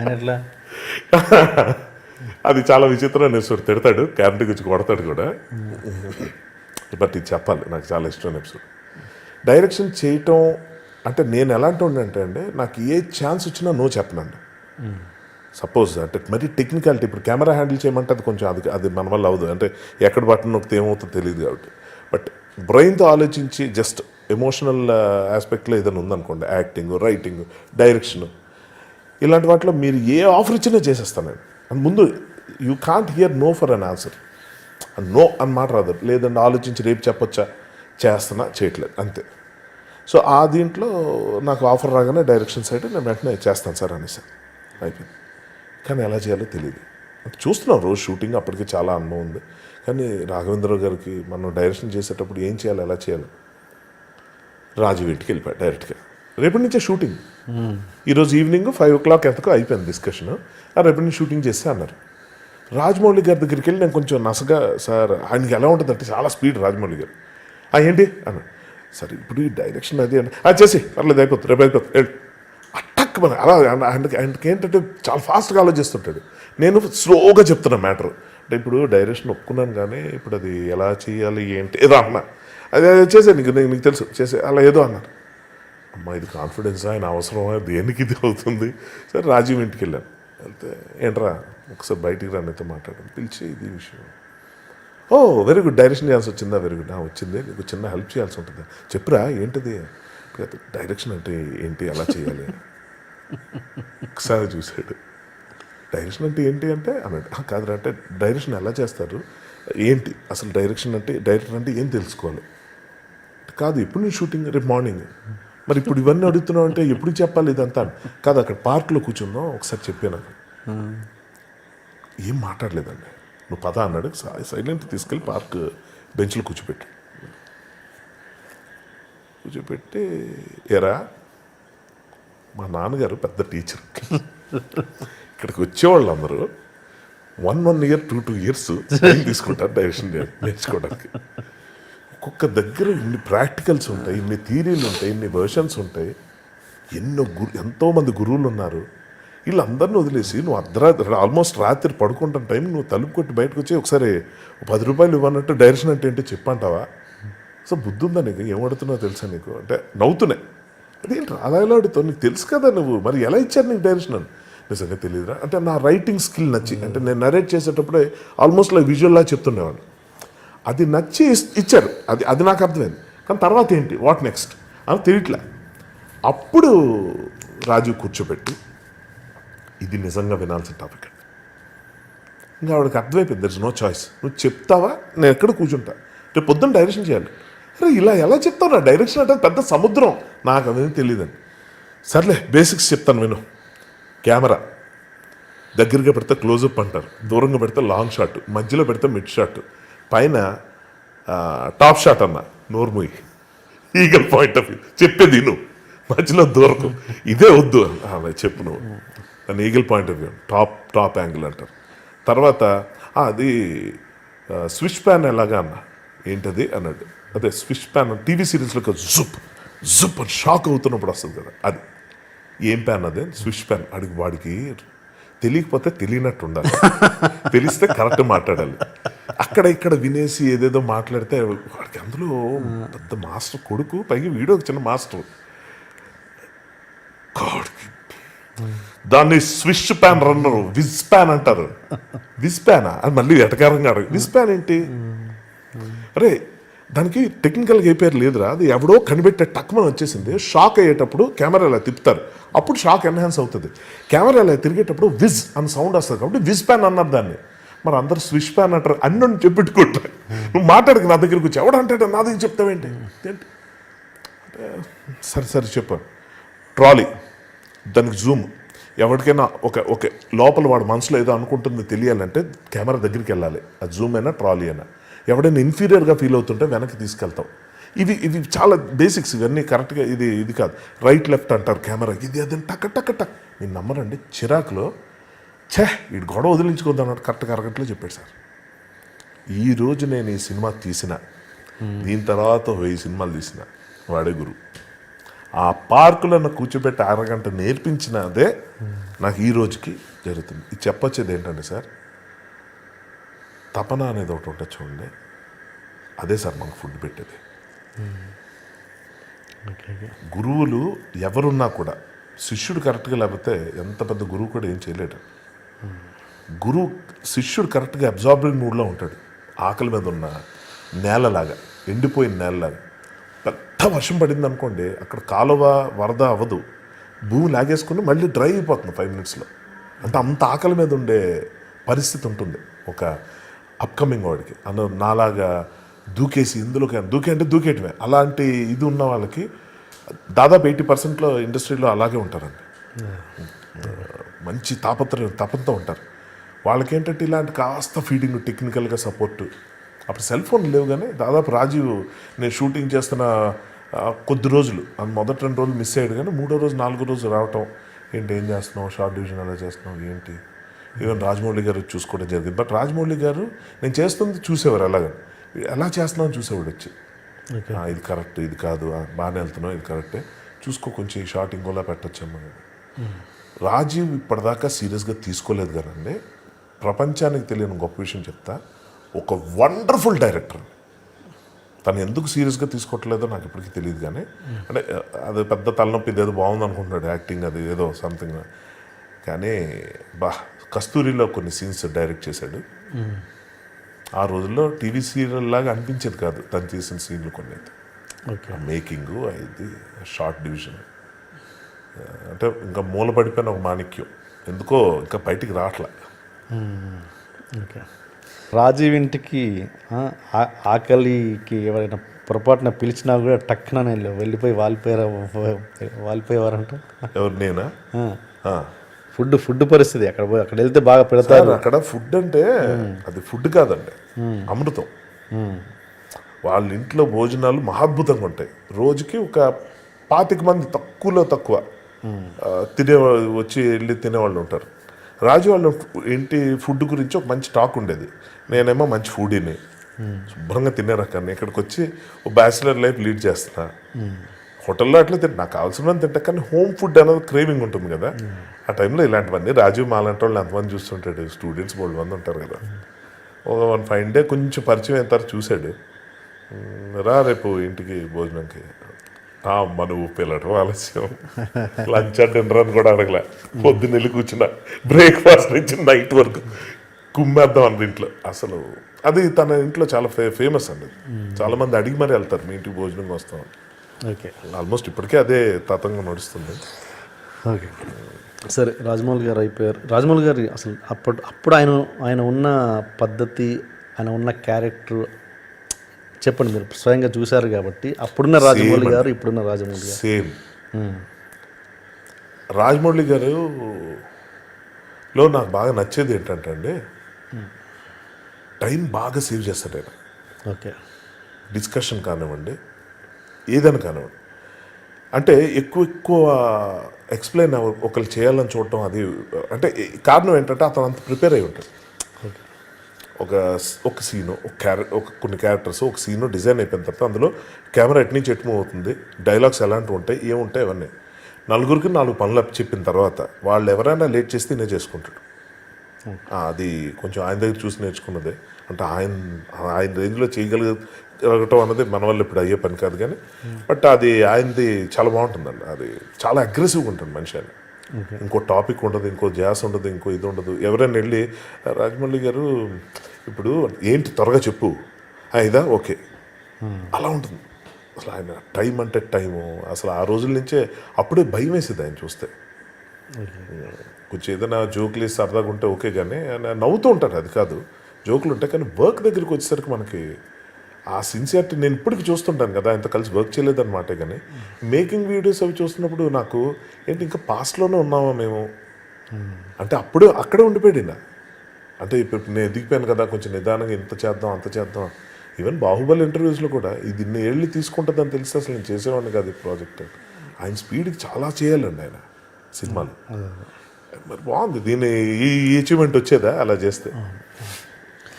ఆయన ఎట్లా అది చాలా విచిత్రమైన ఎపిసోడ్. తిడతాడు, క్యారెక్టర్ గురించి కొడతాడు కూడా. బట్ ఇది చెప్పాలి, నాకు చాలా ఇష్టమైన ఎపిసోడ్. డైరెక్షన్ చేయటం అంటే నేను ఎలాంటి ఉండంటే అండి, నాకు ఏ ఛాన్స్ వచ్చినా నో చెప్పనండి. సపోజ్ అంటే మరీ టెక్నికాలిటీ, ఇప్పుడు కెమెరా హ్యాండిల్ చేయమంటే అది కొంచెం అది మన వల్ల అవ్వదు, అంటే ఎక్కడ బటన్ నొక్కితే ఏమవుతుందో తెలియదు కాబట్టి. బట్ బ్రెయిన్తో ఆలోచించి జస్ట్ ఎమోషనల్ ఆస్పెక్ట్లో ఏదైనా ఉందనుకోండి, యాక్టింగ్, రైటింగ్, డైరెక్షన్, ఇలాంటి వాటిలో మీరు ఏ ఆఫర్ ఇచ్చినా చేసేస్తాను నేను. అండ్ ముందు you can't hear no for an answer. No అని మాట రాదు, లేదండి ఆలోచించి రేపు చెప్పొచ్చా, చేస్తున్నా, చేయట్లేదు, అంతే. సో ఆ దీంట్లో నాకు ఆఫర్ రాగానే డైరెక్షన్ సైడ్ నేను వెంటనే చేస్తాను సార్ అనేసి అయిపోయింది. కానీ ఎలా చేయాలో తెలియదు. చూస్తున్నాం రోజు షూటింగ్, అప్పటికి చాలా అనుభవం ఉంది. కానీ రాఘవేంద్రరావు గారికి మనం డైరెక్షన్ చేసేటప్పుడు ఏం చేయాలి, ఎలా చేయాలి, రాజు ఇంటికి వెళ్ళిపోయాడు డైరెక్ట్గా. రేపటి నుంచే షూటింగ్, ఈరోజు ఈవినింగ్ 5 o'clock ఎంతకో అయిపోయింది డిస్కషన్. రేపటి నుంచి షూటింగ్ చేస్తే అన్నారు. రాజమౌళి గారి దగ్గరికి వెళ్ళి నేను కొంచెం నసగా, సార్ ఆయనకి ఎలా ఉంటుందంటే చాలా స్పీడ్ రాజమౌళి గారు. ఏంటి అన్న, సరే ఇప్పుడు ఈ డైరెక్షన్ అది అంటే చేసి పర్లేదు, అయిపోతుంది, రేపు అయిపోతుంది, అట్టక్ మన అలా. ఆయనకి ఏంటంటే చాలా ఫాస్ట్గా ఆలోచిస్తుంటాడు. నేను స్లోగా చెప్తున్నా మ్యాటర్. అంటే ఇప్పుడు డైరెక్షన్ ఒప్పుకున్నాను, కానీ ఇప్పుడు అది ఎలా చేయాలి ఏంటి ఏదో అన్నా, అది చేసే నీకు తెలుసు చేసే అలా ఏదో అన్నారు. అమ్మా ఇది కాన్ఫిడెన్స్, ఆయన అవసరమా, దేనికి ఇది అవుతుంది. సరే రాజీవ్ ఇంటికి వెళ్ళాను. వెళ్తే ఏంట్రా ఒకసారి బయటికి రానితో మాట్లాడాను, పిలిచి ఇది విషయం. ఓ వెరీ గుడ్, డైరెక్షన్ చేయాల్సి వచ్చిందా, వెరీ గుడ్, వచ్చింది, నీకు చిన్న హెల్ప్ చేయాల్సి ఉంటుంది, చెప్పురా ఏంటిది. డైరెక్షన్ అంటే ఏంటి, ఎలా చేయాలి. ఒకసారి చూసాడు, డైరెక్షన్ అంటే ఏంటి అంటే అన్నాడు. కాదురా అంటే డైరెక్షన్ ఎలా చేస్తారు ఏంటి, అసలు డైరెక్షన్ అంటే డైరెక్టర్ అంటే ఏం తెలుసుకోవాలి. కాదు ఎప్పుడు నేను షూటింగ్, రేపు మార్నింగ్. మరి ఇప్పుడు ఇవన్నీ అడుగుతున్నావు అంటే ఎప్పుడు చెప్పాలి ఇదంతా. కాదు అక్కడ పార్క్లో కూర్చుందాం, ఒకసారి చెప్పాను. ఏం మాట్లాడలేదండి. నువ్వు పద అన్నాడు. సైలెంట్ తీసుకెళ్ళి పార్క్ బెంచ్లో కూర్చోపెట్టి ఏరా మా నాన్నగారు పెద్ద టీచర్, ఇక్కడికి వచ్చేవాళ్ళు అందరూ 1 year 2 years తీసుకుంటారు డైరెక్షన్ నేర్చుకోవడానికి. ఒక్కొక్క దగ్గర ఇన్ని ప్రాక్టికల్స్ ఉంటాయి, ఇన్ని థియరీలు ఉంటాయి, ఇన్ని వర్షన్స్ ఉంటాయి, ఎంతోమంది గురువులు ఉన్నారు. వీళ్ళందరినీ వదిలేసి నువ్వు అర్ధరాత్రి ఆల్మోస్ట్ రాత్రి పడుకుంటున్న టైం నువ్వు తలుపు కొట్టి బయటకు వచ్చి ఒకసారి 10 రూపాయలు ఇవ్వనట్టు డైరెక్షన్ అంటే ఏంటో చెప్పంటావా. సో బుద్ధి ఉందా నీకు, ఏం అడుగుతున్నావు తెలుసా నీకు అంటే నవ్వుతున్నాయి. అదేంటి అలా ఎలా అడుగుతావు, నీకు తెలుసు కదా నువ్వు, మరి ఎలా ఇచ్చారు నీకు డైరెక్షన్ అని. నిజంగా తెలియదురా అంటే నా రైటింగ్ స్కిల్ నచ్చి, అంటే నేను నరేట్ చేసేటప్పుడే ఆల్మోస్ట్ లైక్ విజువల్లా చెప్తుండేవాడు. అది నచ్చి ఇచ్చారు, అది నాకు అర్థమైంది. కానీ తర్వాత ఏంటి, వాట్ నెక్స్ట్ అని తెలియట్లే. అప్పుడు రాజు కూర్చోబెట్టి ఇది నిజంగా వినాల్సిన టాపిక్ అండి. ఇంకా ఆవిడకి అర్థమైపోయింది, దర్ ఇస్ నో చాయిస్, నువ్వు చెప్తావా నేను ఎక్కడ కూర్చుంటా, రేపు పొద్దున్న డైరెక్షన్ చేయాలి. అరే ఇలా ఎలా చెప్తావు, నా డైరెక్షన్ అంటే పెద్ద సముద్రం, నాకు అదేం తెలియదండి. సర్లే బేసిక్స్ చెప్తాను విను. కెమెరా దగ్గరగా పెడితే క్లోజప్ అంటారు, దూరంగా పెడితే లాంగ్ షాట్, మధ్యలో పెడితే మిడ్ షాట్, పైన టాప్ షాట్ అన్న నోర్మూయి, ఈగల్ పాయింట్ ఆఫ్ వ్యూ చెప్పేది నువ్వు, మధ్యలో దూరకు ఇదే వద్దు చెప్పు నువ్వు, దాన్ని eagle point of view top angle అంటారు. తర్వాత అది స్విచ్ ప్యాన్ ఎలాగా అన్న, ఏంటది అన్నాడు. అదే స్విచ్ ప్యాన్ టీవీ సీరియల్స్లో జుప్ అని షాక్ అవుతున్నప్పుడు వస్తుంది కదా, అది ఏం ప్యాన్ అదే స్విచ్ ప్యాన్. అడిగి వాడికి తెలియకపోతే తెలియనట్టు ఉండాలి, తెలిస్తే కరెక్ట్ మాట్లాడాలి. అక్కడ ఇక్కడ వినేసి ఏదేదో మాట్లాడితే వాడికి అందులో పెద్ద మాస్టర్ కొడుకు, పైగా వీడియో చిన్న మాస్టర్. దాన్ని స్విచ్ ప్యాన్ రన్నరు, విజ్ ప్యాన్ అంటారు. విజ్ ప్యానా అది మళ్ళీ ఎటకారంగా అడగ, విజ్ ప్యాన్ ఏంటి అరే, దానికి టెక్నికల్గా ఏ పేరు లేదురా, అది ఎవడో కనిపెట్టే టక్మని వచ్చేసింది. షాక్ అయ్యేటప్పుడు కెమెరా ఇలా తిప్పుతారు, అప్పుడు షాక్ ఎన్హాన్స్ అవుతుంది. కెమెరా ఇలా తిరిగేటప్పుడు విజ్ అని సౌండ్ వస్తుంది కాబట్టి విజ్ ప్యాన్ అన్నారు దాన్ని. మరి అందరు స్విచ్ ప్యాన్ అంటారు, అన్నీ చెప్పిట్టుకుంటారు. నువ్వు మాట్లాడక నా దగ్గరికి వచ్చి ఎవడంటే నా దగ్గర చెప్తావేంటి ఏంటి అంటే సరే చెప్పాను. ట్రాలీ, దానికి జూమ్, ఎవరికైనా ఒక లోపల వాడు మనసులో ఏదో అనుకుంటుంది తెలియాలంటే కెమెరా దగ్గరికి వెళ్ళాలి. అది జూమ్ అయినా ట్రాలీ అయినా. ఎవడైనా ఇన్ఫీరియర్గా ఫీల్ అవుతుంటే వెనక్కి తీసుకెళ్తాం. ఇవి చాలా బేసిక్స్, ఇవన్నీ కరెక్ట్గా ఇది కాదు. రైట్ లెఫ్ట్ అంటారు కెమెరా, ఇది అదని టక్ మీరు నమ్మరండి. చిరాకులో వీడు గొడవ వదిలించుకోద్దాం అన్నట్టు కరెక్ట్గా అరగంటలో చెప్పాడు సార్. ఈరోజు నేను ఈ సినిమా తీసిన, దీని తర్వాత 1000 సినిమాలు తీసిన వాడే గురువు. ఆ పార్కులను కూర్చోబెట్టి అరగంట నేర్పించినదే నాకు ఈ రోజుకి జరుగుతుంది. ఇది చెప్పొచ్చేది ఏంటంటే సార్, తపన అనేది ఒకటి ఉంటుంది చూడండి, అదే సార్ మనకు ఫుడ్ పెట్టేది. గురువులు ఎవరున్నా కూడా శిష్యుడు కరెక్ట్గా లేకపోతే ఎంత పెద్ద గురువు కూడా ఏం చేయలేడు. శిష్యుడు కరెక్ట్గా అబ్జార్బింగ్ మూడ్లో ఉంటాడు. ఆకలి మీద ఉన్న నేలలాగా, ఎండిపోయిన నేలలాగా. పెద్ద వర్షం పడింది అనుకోండి, అక్కడ కాలువ వరద అవ్వదు, భూమి లాగేసుకుని మళ్ళీ డ్రై అయిపోతుంది 5 minutesలో. అంటే అంత ఆకలి మీద ఉండే పరిస్థితి ఉంటుంది ఒక అప్కమింగ్ వాడికి. నాలాగా దూకేసి ఇందులోకి దూకేయటమే అలాంటి ఇది ఉన్న వాళ్ళకి దాదాపు 80% ఇండస్ట్రీలో అలాగే ఉంటారండి. మంచి తపంతో ఉంటారు. వాళ్ళకేంటంటే ఇలాంటి కాస్త ఫీడింగ్, టెక్నికల్గా సపోర్టు. అప్పుడు సెల్ ఫోన్ లేవు, కానీ దాదాపు రాజీవ్ నేను షూటింగ్ చేస్తున్న కొద్ది రోజులు, మొదటి 2 రోజులు మిస్ అయ్యాడు, కానీ 3వ రోజు 4వ రోజు రావటం, ఏంటి ఏం చేస్తున్నావు, షార్ట్ డివిజన్ ఎలా చేస్తున్నావు ఏంటి, ఈవెన్ రాజమౌళి గారు చూసుకోవడం జరిగింది. బట్ రాజమౌళి గారు నేను చేస్తుంది చూసేవారు, ఎలా చేస్తున్నావు చూసేవాడు వచ్చి, ఇది కరెక్ట్, ఇది కాదు, బాగానే వెళ్తున్నావు, ఇది కరెక్టే, చూసుకో, కొంచెం ఈ షార్ట్ ఇంకోలా పెట్టొచ్చమ్మా. రాజీవ్ ఇప్పటిదాకా సీరియస్గా తీసుకోలేదు కదండి. ప్రపంచానికి తెలియని గొప్ప విషయం చెప్తా, ఒక వండర్ఫుల్ డైరెక్టర్. తను ఎందుకు సీరియస్గా తీసుకోవట్లేదో నాకు ఇప్పటికీ తెలియదు, కానీ అంటే అది పెద్ద తలనొప్పి, ఇదేదో బాగుంది అనుకుంటున్నాడు యాక్టింగ్, అది ఏదో సంథింగ్. కానీ కస్తూరిలో కొన్ని సీన్స్ డైరెక్ట్ చేశాడు. ఆ రోజుల్లో టీవీ సీరియల్ లాగా అనిపించేది కాదు తను తీసిన సీన్లు కొన్ని. మేకింగ్ ఇది షార్ట్ డివిజన్ అంటే ఇంకా మూల పడిపోయిన ఒక మాణిక్యం, ఎందుకో ఇంకా బయటికి రావట్లే. ఓకే. రాజీవ్ ఇంటికి ఆకలికి ఎవరైనా పొరపాటున పిలిచినా కూడా టక్కున వెళ్ళిపోయి వాలిపోయేవారంట. ఎవరు, నేనా? ఫుడ్ పరిస్థితి అక్కడ వెళ్తే బాగా పెడతారు. అక్కడ ఫుడ్ అంటే అది ఫుడ్ కాదండి, అమృతం. వాళ్ళ ఇంట్లో భోజనాలు మహాద్భుతంగా ఉంటాయి. రోజుకి ఒక 25 మంది తక్కువలో తక్కువ వెళ్ళి తినేవాళ్ళు ఉంటారు. రాజు వాళ్ళ ఇంటి ఫుడ్ గురించి ఒక మంచి టాక్ ఉండేది. నేనేమో మంచి ఫుడీని, శుభ్రంగా తినే రకాన్ని. ఇక్కడికి వచ్చి ఒక బ్యాచిలర్ లైఫ్ లీడ్ చేస్తున్నా. హోటల్లో అట్లా నాకు కావాల్సిన తింటా, కానీ హోమ్ ఫుడ్ అనేది క్రేవింగ్ ఉంటుంది కదా. ఆ టైంలో ఇలాంటివన్నీ రాజీవ్ మాలాంటి వాళ్ళు ఎంతమంది చూస్తుంటాడు, స్టూడెంట్స్ బోల్డ్ మంది ఉంటారు కదా. ఒక 1 fine day కొంచెం పరిచయం అయిన తర్వాత చూశాడు, రేపు ఇంటికి భోజనంకి. మన పిల్లడం ఆలస్యం, లంచ్ డిన్నర్ అని కూడా అడగలే. పొద్దున్న వెళ్ళి కూర్చున్నా, బ్రేక్ఫాస్ట్ నుంచి నైట్ వరకు కుమ్మేద్దాం అన్న ఇంట్లో. అసలు అది తన ఇంట్లో చాలా ఫేమస్ అండి. చాలా మంది అడిగి మరీ వెళ్తారు, మీ ఇంటికి భోజనంగా వస్తాం. ఓకే, ఆల్మోస్ట్ ఇప్పటికే అదే తతంగా నడుస్తుంది. ఓకే, సరే. రాజమౌళి గారు అయిపోయారు. రాజమౌళి గారు అసలు అప్పుడు ఆయన ఉన్న పద్ధతి, ఆయన ఉన్న క్యారెక్టర్ చెప్పండి. మీరు స్వయంగా చూశారు కాబట్టి, అప్పుడున్న రాజమౌళి గారు, ఇప్పుడున్న రాజమౌళి గారు సేమ్. రాజమౌళి గారులో నాకు బాగా నచ్చేది ఏంటంటే అండి, టైం బాగా సేవ్ చేస్తాడు ఆయన. ఓకే, డిస్కషన్ కానివ్వండి, ఏదైనా కానివ్వండి, అంటే ఎక్కువ ఎక్స్ప్లెయిన్ ఒకరు చేయాలని చూడటం. అది అంటే కారణం ఏంటంటే అతను అంత ప్రిపేర్ అయి ఉంటాడు. ఒక సీను, కొన్ని క్యారెక్టర్స్, ఒక సీను డిజైన్ అయిపోయిన తర్వాత అందులో కెమెరా ఎటు నుంచి ఎటు మూవ్ అవుతుంది, డైలాగ్స్ ఎలాంటివి ఉంటాయి, ఏముంటాయి, అవన్నీ 4 పనులు చెప్పిన తర్వాత వాళ్ళు ఎవరైనా లేట్ చేస్తే నేను చేసుకుంటాడు. అది కొంచెం ఆయన దగ్గర చూసి నేర్చుకున్నదే. అంటే ఆయన రేంజ్లో చేయగలగటం అన్నది మన వల్ల ఇప్పుడు అయ్యే పని కాదు, కానీ బట్ అది ఆయనది చాలా బాగుంటుందండి. అది చాలా అగ్రెసివ్గా ఉంటుంది మనిషి. ఆయన ఇంకో టాపిక్ ఉండదు, ఇంకో జాస్ ఉండదు, ఇంకో ఇది ఉండదు. ఎవరైనా వెళ్ళి రాజమౌళి గారు ఇప్పుడు ఏంటి త్వరగా చెప్పు, ఇదా ఓకే, అలా ఉంటుంది. అసలు ఆయన టైం అంటే టైము. అసలు ఆ రోజుల నుంచే అప్పుడే భయం వేసేది ఆయన చూస్తే. కొంచెం ఏదైనా జోకులు సరదాగా ఉంటే ఓకే, కానీ ఆయన నవ్వుతూ ఉంటారు, అది కాదు, జోకులు ఉంటాయి. కానీ వర్క్ దగ్గరికి వచ్చేసరికి మనకి ఆ సిన్సియారిటీ నేను ఇప్పటికి చూస్తుంటాను కదా. ఇంత కలిసి వర్క్ చేయలేదన్నమాట. కానీ మేకింగ్ వీడియోస్ అవి చూస్తున్నప్పుడు నాకు ఏంటి, ఇంకా పాస్ట్లోనే ఉన్నామా మేము అంటే, అప్పుడు అక్కడే ఉండిపోయాడు. అంటే ఇప్పుడు నేను ఎదిగిపోయాను కదా, కొంచెం నిదానంగా ఇంత చేద్దాం అంత చేద్దాం. ఈవెన్ బాహుబలి ఇంటర్వ్యూస్లో కూడా ఇది ఇన్ని ఏళ్ళు తీసుకుంటుందని తెలిసి అసలు నేను చేసేవాడిని కాదు ఈ ప్రాజెక్ట్. ఆయన స్పీడ్కి చాలా చేయాలండి ఆయన సినిమాలు. మరి బాగుంది, దీన్ని ఈ అచీవ్మెంట్ వచ్చేదా అలా చేస్తే.